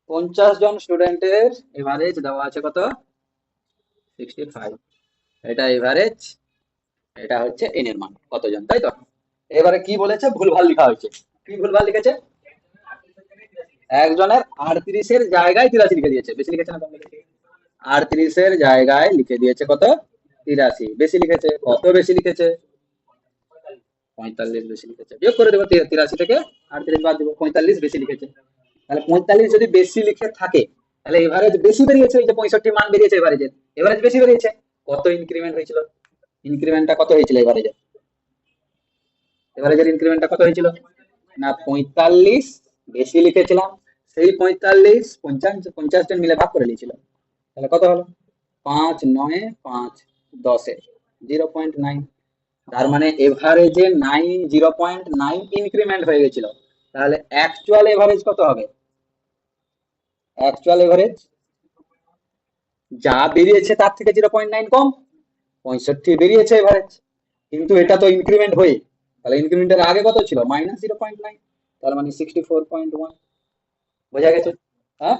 50 জন স্টুডেন্টের এভারেজ দেওয়া আছে কত? 65। এটা এভারেজ, এটা হচ্ছে এন এর মান কতজন, তাই তো? এবারে কি বলেছে, ভুলভাল লেখা হয়েছে। কি ভুলভাল লিখেছে? একজনের 38-এর জায়গায় 83 লিখে দিয়েছে, বেশি লিখেছে না কম লিখেছে? 38-এর জায়গায় লিখে দিয়েছে কত? 83। বেশি লিখেছে, কত বেশি লিখেছে? 45 বেশি লিখেছে। বিয়োগ করে দেবো, 83 থেকে 38 বাদ দেবো, 45 বেশি লিখেছে। তাহলে 45 যদি বেশি লিখে থাকে, তাহলে এভারেজ বেশি বেরিয়েছে। এই যে 65 মান বেরিয়েছে এভারেজের, এভারেজ বেশি বেরিয়েছে। কত ইনক্রিমেন্ট হয়েছিল? ইনক্রিমেন্টটা কত হয়েছিল এভারেজে? এভারেজের ইনক্রিমেন্টটা কত হয়েছিল? না, 45 বেশি লিখেছিলাম, সেই 45 50 জন মিলে ভাগ করে নিয়েছিল। তাহলে কত হলো? 5 9 5 10, 0.9। তার মানে এভারেজে 0.9 ইনক্রিমেন্ট হয়ে গেছিল। তাহলে অ্যাকচুয়াল এভারেজ কত হবে? অ্যাকচুয়াল এভারেজ যা বেরিয়েছে তার থেকে 0.9 কম। 65 বেরিয়েছে এভারেজ, কিন্তু এটা তো ইনক্রিমেন্ট হয়ে, তাহলে ইনক্রিমেন্টের আগে কত ছিল? -0.9। তার মানে 64.1। বোঝা গেছে? হ্যাঁ।